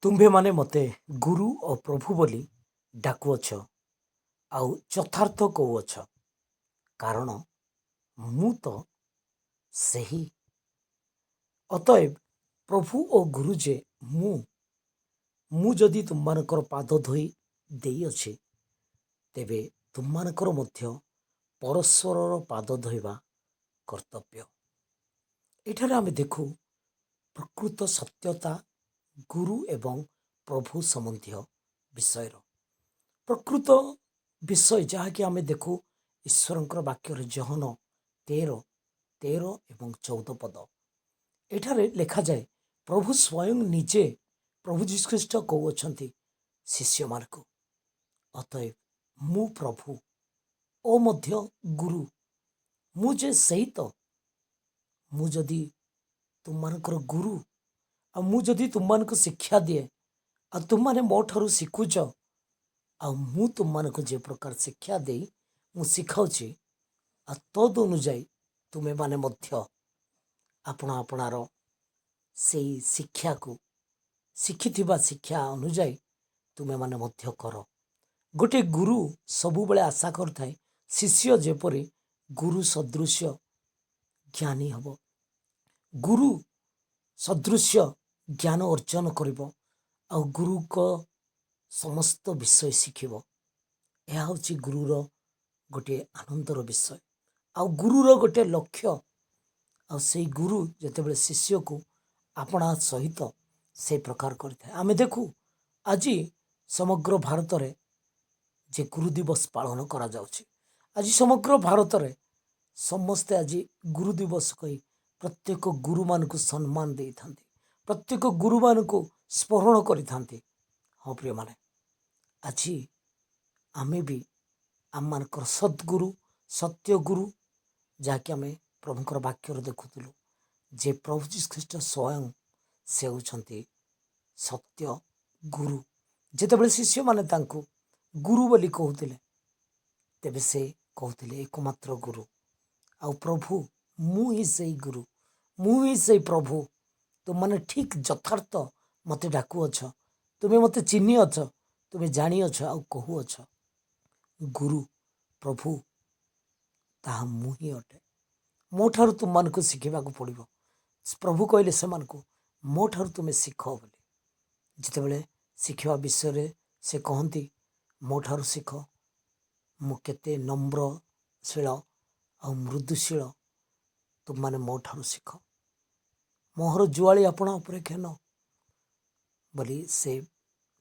ତୁମ୍ଭେମାନେ ମୋତେ ଗୁରୁ ଓ ପ୍ରଭୁ ବୋଲି ଡାକୁଅଛ ଆଉ ଯଥାର୍ଥ କହୁଅଛ, କାରଣ ମୁଁ ତ ସେହି। ଅତଏବ ପ୍ରଭୁ ଓ ଗୁରୁ ଯେ ମୁଁ ଯଦି ତୁମମାନଙ୍କର ପାଦ ଧୋଇ ଦେଇଅଛି, ତେବେ ତୁମମାନଙ୍କର ମଧ୍ୟ ପରସ୍ପରର ପାଦ ଧୋଇବା କର୍ତ୍ତବ୍ୟ। ଏଠାରେ ଆମେ ଦେଖୁ ପ୍ରକୃତ ସତ୍ୟତା ଗୁରୁ ଏବଂ ପ୍ରଭୁ ସମ୍ବନ୍ଧୀୟ ବିଷୟର ପ୍ରକୃତ ବିଷୟ, ଯାହାକି ଆମେ ଦେଖୁ ଈଶ୍ୱରଙ୍କର ବାକ୍ୟରେ ଜହନ 13 ଏବଂ 14 ପଦ। ଏଠାରେ ଲେଖାଯାଏ, ପ୍ରଭୁ ସ୍ୱୟଂ ନିଜେ ପ୍ରଭୁ ଯୀଶୁଖ୍ରୀଷ୍ଟ କହୁଅଛନ୍ତି ଶିଷ୍ୟମାନଙ୍କୁ, ଅତଏବ ମୁଁ ପ୍ରଭୁ ଓ ମଧ୍ୟ ଗୁରୁ, ମୁଁ ଯେ ସେହି ତ। ମୁଁ ଯଦି ତୁମମାନଙ୍କର ଗୁରୁ ଆଉ ମୁଁ ଯଦି ତୁମମାନଙ୍କୁ ଶିକ୍ଷା ଦିଏ ଆଉ ତୁମମାନେ ମୋ ଠାରୁ ଶିଖୁଛ, ଆଉ ମୁଁ ତୁମମାନଙ୍କୁ ଯେ ପ୍ରକାର ଶିକ୍ଷା ଦେଇ ମୁଁ ଶିଖାଉଛି, ଆଉ ତଦ୍ ଅନୁଯାୟୀ ତୁମେମାନେ ମଧ୍ୟ ଆପଣାର ସେଇ ଶିକ୍ଷାକୁ ଶିଖିଥିବା ଶିକ୍ଷା ଅନୁଯାୟୀ ତୁମେମାନେ ମଧ୍ୟ କର। ଗୋଟିଏ ଗୁରୁ ସବୁବେଳେ ଆଶା କରିଥାଏ ଶିଷ୍ୟ ଯେପରି ଗୁରୁ ସଦୃଶ୍ୟ ଜ୍ଞାନୀ ହେବ, ଗୁରୁ ସଦୃଶ୍ୟ ଜ୍ଞାନ ଅର୍ଜନ କରିବ ଆଉ ଗୁରୁଙ୍କ ସମସ୍ତ ବିଷୟ ଶିଖିବ। ଏହା ହେଉଛି ଗୁରୁର ଗୋଟିଏ ଆନନ୍ଦର ବିଷୟ ଆଉ ଗୁରୁର ଗୋଟିଏ ଲକ୍ଷ୍ୟ। ଆଉ ସେଇ ଗୁରୁ ଯେତେବେଳେ ଶିଷ୍ୟକୁ ଆପଣା ସହିତ ସେ ପ୍ରକାର କରିଥାଏ। ଆମେ ଦେଖୁ ଆଜି ସମଗ୍ର ଭାରତରେ ଯେ ଗୁରୁ ଦିବସ ପାଳନ କରାଯାଉଛି, ଆଜି ସମଗ୍ର ଭାରତରେ ସମସ୍ତେ ଆଜି ଗୁରୁ ଦିବସ କହି ପ୍ରତ୍ୟେକ ଗୁରୁମାନଙ୍କୁ ସମ୍ମାନ ଦେଇଥାନ୍ତି, ପ୍ରତ୍ୟେକ ଗୁରୁମାନଙ୍କୁ ସ୍ମରଣ କରିଥାନ୍ତି। ହଁ ପ୍ରିୟମାନେ, ଆଜି ଆମେ ବି ଆମମାନଙ୍କର ସଦ୍ଗୁରୁ ସତ୍ୟଗୁରୁ, ଯାହାକି ଆମେ ପ୍ରଭୁଙ୍କର ବାକ୍ୟରେ ଦେଖୁଥିଲୁ ଯେ ପ୍ରଭୁ ଯୀଶୁଖ୍ରୀଷ୍ଟ ସ୍ୱୟଂ ସେ ହେଉଛନ୍ତି ସତ୍ୟ ଗୁରୁ। ଯେତେବେଳେ ଶିଷ୍ୟମାନେ ତାଙ୍କୁ ଗୁରୁ ବୋଲି କହୁଥିଲେ, ତେବେ ସେ କହୁଥିଲେ ଏକମାତ୍ର ଗୁରୁ ଆଉ ପ୍ରଭୁ, ମୁଁ ହିଁ ସେଇ ଗୁରୁ, ମୁଁ ହିଁ ସେଇ ପ୍ରଭୁ। ତୁମମାନେ ଠିକ୍ ଯଥାର୍ଥ ମୋତେ ଡାକୁଅଛ, ତୁମେ ମୋତେ ଚିହ୍ନିଅଛ, ତୁମେ ଜାଣିଅଛ ଆଉ କହୁଅଛ ଗୁରୁ ପ୍ରଭୁ, ତାହା ମୁଁ ହିଁ ଅଟେ। ମୋ ଠାରୁ ତୁମମାନଙ୍କୁ ଶିଖିବାକୁ ପଡ଼ିବ। ପ୍ରଭୁ କହିଲେ ସେମାନଙ୍କୁ, ମୋ ଠାରୁ ତୁମେ ଶିଖ ବୋଲି। ଯେତେବେଳେ ଶିଖିବା ବିଷୟରେ ସେ କହନ୍ତି, ମୋ ଠାରୁ ଶିଖ, ମୁଁ କେତେ ନମ୍ରଶୀଳ ଆଉ ମୃଦୁଶୀଳ, ତୁମମାନେ ମୋ ଠାରୁ ଶିଖ, ମୋହର ଜୁଆଳି ଆପଣା ଉପରେ ଘେନ ବୋଲି ସେ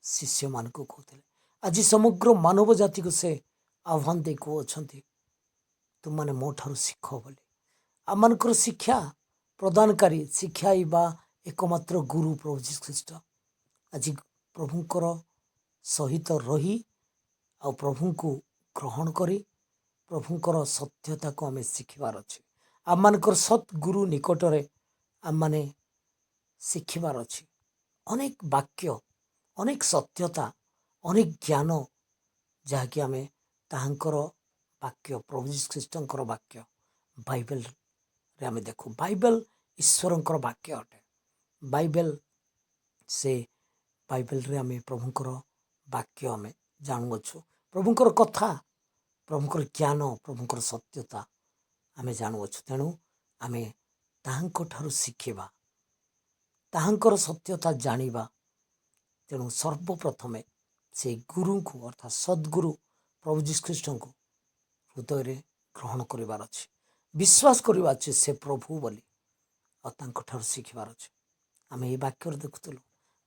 ଶିଷ୍ୟମାନଙ୍କୁ କହୁଥିଲେ। ଆଜି ସମଗ୍ର ମାନବ ଜାତିକୁ ସେ ଆହ୍ୱାନ ଦେଇ କହୁଅଛନ୍ତି, ତୁମମାନେ ମୋ ଠାରୁ ଶିଖ ବୋଲି। ଆମମାନଙ୍କର ଶିକ୍ଷା ପ୍ରଦାନକାରୀ ଶିଖାଇବା ଏକମାତ୍ର ଗୁରୁ ପ୍ରଭୁ ଯୀଶୁଖ୍ରୀଷ୍ଟ। ଆଜି ପ୍ରଭୁଙ୍କର ସହିତ ରହି ଆଉ ପ୍ରଭୁଙ୍କୁ ଗ୍ରହଣ କରି ପ୍ରଭୁଙ୍କର ସତ୍ୟତାକୁ ଆମେ ଶିଖିବାର ଅଛି। ଆମମାନଙ୍କର ସତ୍ଗୁରୁ ନିକଟରେ ଆମମାନେ ଶିଖିବାର ଅଛି ଅନେକ ବାକ୍ୟ, ଅନେକ ସତ୍ୟତା, ଅନେକ ଜ୍ଞାନ, ଯାହାକି ଆମେ ତାହାଙ୍କର ବାକ୍ୟ ପ୍ରଭୁ ଯୀଶୁଖ୍ରୀଷ୍ଟଙ୍କର ବାକ୍ୟ ବାଇବେଲରେ ଆମେ ଦେଖୁ। ବାଇବେଲ ଈଶ୍ୱରଙ୍କର ବାକ୍ୟ ଅଟେ। ବାଇବେଲରେ ଆମେ ପ୍ରଭୁଙ୍କର ବାକ୍ୟ ଆମେ ଜାଣୁଅଛୁ, ପ୍ରଭୁଙ୍କର କଥା, ପ୍ରଭୁଙ୍କର ଜ୍ଞାନ, ପ୍ରଭୁଙ୍କର ସତ୍ୟତା ଆମେ ଜାଣୁଅଛୁ। ତେଣୁ ଆମେ ତାହାଙ୍କ ଠାରୁ ଶିଖିବା, ତାହାଙ୍କର ସତ୍ୟତା ଜାଣିବା। ତେଣୁ ସର୍ବପ୍ରଥମେ ସେଇ ଗୁରୁଙ୍କୁ ଅର୍ଥାତ୍ ସଦ୍ଗୁରୁ ପ୍ରଭୁ ଯୀଶୁଖ୍ରୀଷ୍ଟଙ୍କୁ ହୃଦୟରେ ଗ୍ରହଣ କରିବାର ଅଛି, ବିଶ୍ୱାସ କରିବା ଅଛି ସେ ପ୍ରଭୁ ବୋଲି, ଆଉ ତାଙ୍କଠାରୁ ଶିଖିବାର ଅଛି। ଆମେ ଏହି ବାକ୍ୟରେ ଦେଖୁଥିଲୁ,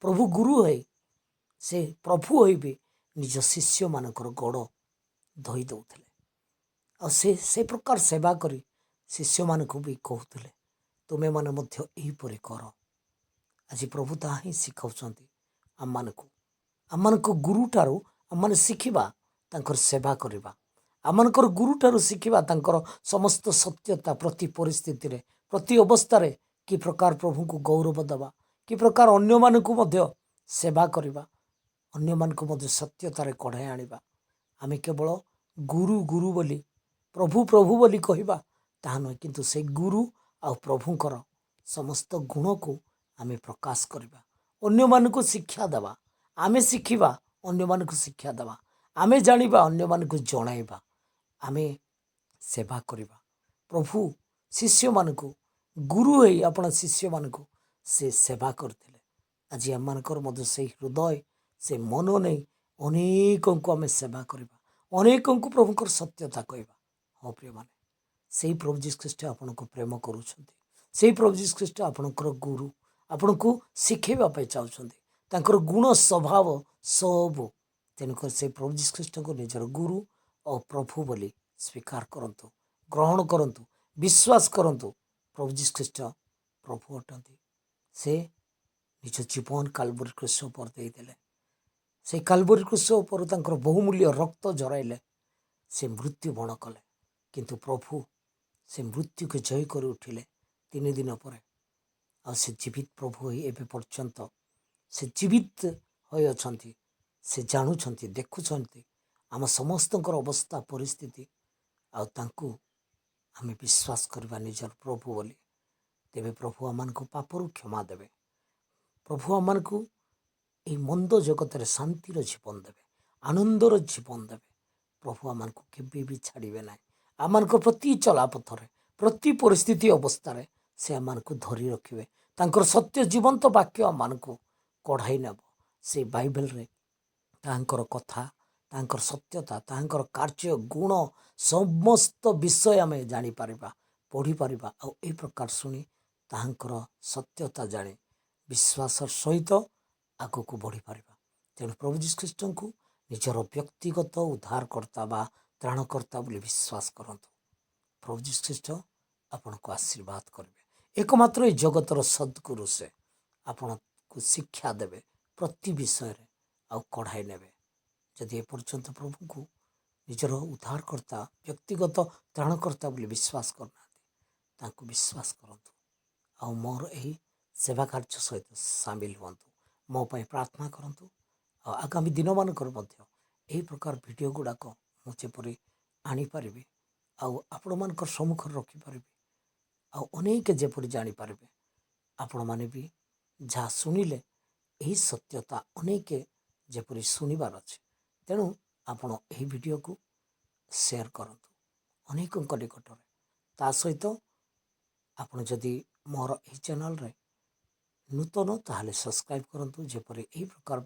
ପ୍ରଭୁ ଗୁରୁ ହୋଇ ସେ ପ୍ରଭୁ ହୋଇ ବି ନିଜ ଶିଷ୍ୟମାନଙ୍କର ଗୋଡ଼ ଧୋଇ ଦେଉଥିଲେ ଆଉ ସେ ପ୍ରକାର ସେବା କରି ଶିଷ୍ୟମାନଙ୍କୁ ବି କହୁଥିଲେ, ତୁମେମାନେ ମଧ୍ୟ ଏହିପରି କର। ଆଜି ପ୍ରଭୁ ତାହା ହିଁ ଶିଖାଉଛନ୍ତି ଆମମାନଙ୍କ ଗୁରୁଠାରୁ ଆମମାନେ ଶିଖିବା ତାଙ୍କର ସେବା କରିବା, ଆମମାନଙ୍କର ଗୁରୁଠାରୁ ଶିଖିବା ତାଙ୍କର ସମସ୍ତ ସତ୍ୟତା, ପ୍ରତି ପରିସ୍ଥିତିରେ, ପ୍ରତି ଅବସ୍ଥାରେ କି ପ୍ରକାର ପ୍ରଭୁଙ୍କୁ ଗୌରବ ଦେବା, କି ପ୍ରକାର ଅନ୍ୟମାନଙ୍କୁ ମଧ୍ୟ ସେବା କରିବା, ଅନ୍ୟମାନଙ୍କୁ ମଧ୍ୟ ସତ୍ୟତାରେ କଢ଼ାଇ ଆଣିବା। ଆମେ କେବଳ ଗୁରୁ ଗୁରୁ ବୋଲି, ପ୍ରଭୁ ପ୍ରଭୁ ବୋଲି କହିବା ତାହା ନୁହେଁ, କିନ୍ତୁ ସେ ଗୁରୁ ଆଉ ପ୍ରଭୁଙ୍କର ସମସ୍ତ ଗୁଣକୁ ଆମେ ପ୍ରକାଶ କରିବା ଅନ୍ୟମାନଙ୍କୁ ଶିକ୍ଷା ଦେବା, ଆମେ ଶିଖିବା ଅନ୍ୟମାନଙ୍କୁ ଶିକ୍ଷା ଦେବା, ଆମେ ଜାଣିବା ଅନ୍ୟମାନଙ୍କୁ ଜଣାଇବା, ଆମେ ସେବା କରିବା। ପ୍ରଭୁ ଶିଷ୍ୟମାନଙ୍କୁ ଗୁରୁ ହେଇ ଆପଣ ଶିଷ୍ୟମାନଙ୍କୁ ସେ ସେବା କରିଥିଲେ। ଆଜି ଆମମାନଙ୍କର ମଧ୍ୟ ସେଇ ହୃଦୟ ସେ ମନ ନେଇ ଅନେକଙ୍କୁ ଆମେ ସେବା କରିବା, ଅନେକଙ୍କୁ ପ୍ରଭୁଙ୍କର ସତ୍ୟତା କହିବା। ହଁ ପ୍ରିୟମାନେ, ସେଇ ପ୍ରଭୁ ଯୀଶୁ ଖ୍ରୀଷ୍ଟ ଆପଣଙ୍କୁ ପ୍ରେମ କରୁଛନ୍ତି। ସେଇ ପ୍ରଭୁ ଯୀଶୁ ଖ୍ରୀଷ୍ଟ ଆପଣଙ୍କର ଗୁରୁ, ଆପଣଙ୍କୁ ଶିଖାଇବା ପାଇଁ ଚାହୁଁଛନ୍ତି ତାଙ୍କର ଗୁଣ ସ୍ୱଭାବ ସବୁ। ତେଣୁକରି ସେଇ ପ୍ରଭୁ ଯୀଶୁ ଖ୍ରୀଷ୍ଟଙ୍କୁ ନିଜର ଗୁରୁ ଓ ପ୍ରଭୁ ବୋଲି ସ୍ୱୀକାର କରନ୍ତୁ, ଗ୍ରହଣ କରନ୍ତୁ, ବିଶ୍ୱାସ କରନ୍ତୁ। ପ୍ରଭୁ ଯୀଶୁ ଖ୍ରୀଷ୍ଟ ପ୍ରଭୁ ଅଟନ୍ତି। ସେ ନିଜ ଜୀବନ କାଲବରୀ କ୍ରୁଶ ଉପରେ ଦେଇଦେଲେ। ସେ କାଲବରୀ କ୍ରୁଶ ଉପରେ ତାଙ୍କର ବହୁମୂଲ୍ୟ ରକ୍ତ ଝରାଇଲେ, ସେ ମୃତ୍ୟୁବରଣ କଲେ। କିନ୍ତୁ ପ୍ରଭୁ ସେ ମୃତ୍ୟୁକୁ ଜୟ କରି ଉଠିଲେ 3 ଦିନ ପରେ। ଆଉ ସେ ଜୀବିତ ପ୍ରଭୁ ହୋଇ ଏବେ ପର୍ଯ୍ୟନ୍ତ ସେ ଜୀବିତ ହୋଇ ଅଛନ୍ତି। ସେ ଜାଣୁଛନ୍ତି, ଦେଖୁଛନ୍ତି ଆମ ସମସ୍ତଙ୍କର ଅବସ୍ଥା ପରିସ୍ଥିତି। ଆଉ ତାଙ୍କୁ ଆମେ ବିଶ୍ୱାସ କରିବା ନିଜର ପ୍ରଭୁ ବୋଲି। ତେବେ ପ୍ରଭୁ ଆମମାନଙ୍କୁ ପାପରୁ କ୍ଷମା ଦେବେ। ପ୍ରଭୁ ଆମମାନଙ୍କୁ ଏହି ମନ୍ଦ ଜଗତରେ ଶାନ୍ତିର ଜୀବନ ଦେବେ, ଆନନ୍ଦର ଜୀବନ ଦେବେ। ପ୍ରଭୁ ଆମମାନଙ୍କୁ କେବେ ବି ଛାଡ଼ିବେ ନାହିଁ। ଆମମାନଙ୍କ ପ୍ରତି ଚଲାପଥରେ, ପ୍ରତି ପରିସ୍ଥିତି ଅବସ୍ଥାରେ ସେ ଆମମାନଙ୍କୁ ଧରି ରଖିବେ। ତାଙ୍କର ସତ୍ୟ ଜୀବନ୍ତ ବାକ୍ୟ ଆମମାନଙ୍କୁ କଢ଼ାଇ ନେବ। ସେ ବାଇବେଲରେ ତାହାଙ୍କର କଥା, ତାଙ୍କର ସତ୍ୟତା, ତାହାଙ୍କର କାର୍ଯ୍ୟ, ଗୁଣ ସମସ୍ତ ବିଷୟ ଆମେ ଜାଣିପାରିବା, ପଢ଼ିପାରିବା। ଆଉ ଏହି ପ୍ରକାର ଶୁଣି ତାହାଙ୍କର ସତ୍ୟତା ଜାଣି ବିଶ୍ୱାସର ସହିତ ଆଗକୁ ବଢ଼ିପାରିବା। ତେଣୁ ପ୍ରଭୁ ଯୀଶୁ ଖ୍ରୀଷ୍ଟଙ୍କୁ ନିଜର ବ୍ୟକ୍ତିଗତ ଉଦ୍ଧାରକର୍ତ୍ତା ବା ତ୍ରାଣକର୍ତ୍ତା ବୋଲି ବିଶ୍ୱାସ କରନ୍ତୁ। ପ୍ରଭୁ ଯୀଶୁ ଖ୍ରୀଷ୍ଟ ଆପଣଙ୍କୁ ଆଶୀର୍ବାଦ କରିବେ। ଏକମାତ୍ର ଏ ଜଗତର ସଦ୍ଗୁରୁ ସେ ଆପଣଙ୍କୁ ଶିକ୍ଷା ଦେବେ ପ୍ରତି ବିଷୟରେ, ଆଉ କଢ଼ାଇ ନେବେ। ଯଦି ଏପର୍ଯ୍ୟନ୍ତ ପ୍ରଭୁଙ୍କୁ ନିଜର ଉଦ୍ଧାରକର୍ତ୍ତା, ବ୍ୟକ୍ତିଗତ ତ୍ରାଣକର୍ତ୍ତା ବୋଲି ବିଶ୍ୱାସ କରୁନାହାନ୍ତି, ତାଙ୍କୁ ବିଶ୍ୱାସ କରନ୍ତୁ। ଆଉ ମୋର ଏହି ସେବା କାର୍ଯ୍ୟ ସହିତ ସାମିଲ ହୁଅନ୍ତୁ। ମୋ ପାଇଁ ପ୍ରାର୍ଥନା କରନ୍ତୁ। ଆଉ ଆଗାମୀ ଦିନମାନଙ୍କରେ ମଧ୍ୟ ଏହି ପ୍ରକାର ଭିଡ଼ିଓ ଗୁଡ଼ାକ ମୁଁ ଯେପରି ଆଣିପାରିବି, ଆଉ ଆପଣମାନଙ୍କର ସମ୍ମୁଖରେ ରଖିପାରିବି, ଆଉ ଅନେକ ଯେପରି ଜାଣିପାରିବେ। ଆପଣମାନେ ବି ଯାହା ଶୁଣିଲେ ଏହି ସତ୍ୟତା ଅନେକ ଯେପରି ଶୁଣିବାର ଅଛି। ତେଣୁ ଆପଣ ଏହି ଭିଡ଼ିଓକୁ ସେୟାର କରନ୍ତୁ ଅନେକଙ୍କ ନିକଟରେ। ତା ସହିତ ଆପଣ ଯଦି ମୋର ଏହି ଚ୍ୟାନେଲରେ ନୂତନ ତାହେଲେ ସବସ୍କ୍ରାଇବ୍ କରନ୍ତୁ, ଯେପରି ଏହି ପ୍ରକାର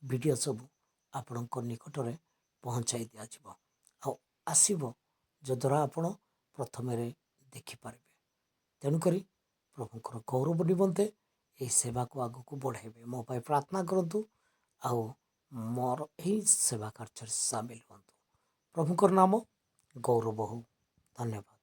ଭିଡ଼ିଓ ସବୁ ଆପଣଙ୍କ ନିକଟରେ ପହଞ୍ଚାଇ ଦିଆଯିବ ଆଉ ଆସିବ, ଯଦ୍ୱାରା ଆପଣ ପ୍ରଥମରେ ଦେଖିପାରିବେ। ତେଣୁକରି ପ୍ରଭୁଙ୍କର ଗୌରବ ନିମନ୍ତେ ଏହି ସେବାକୁ ଆଗକୁ ବଢ଼ାଇବେ। ମୋ ପାଇଁ ପ୍ରାର୍ଥନା କରନ୍ତୁ ଆଉ ମୋର ଏହି ସେବା କାର୍ଯ୍ୟରେ ସାମିଲ ହୁଅନ୍ତୁ। ପ୍ରଭୁଙ୍କର ନାମ ଗୌରବ ହଉ। ଧନ୍ୟବାଦ।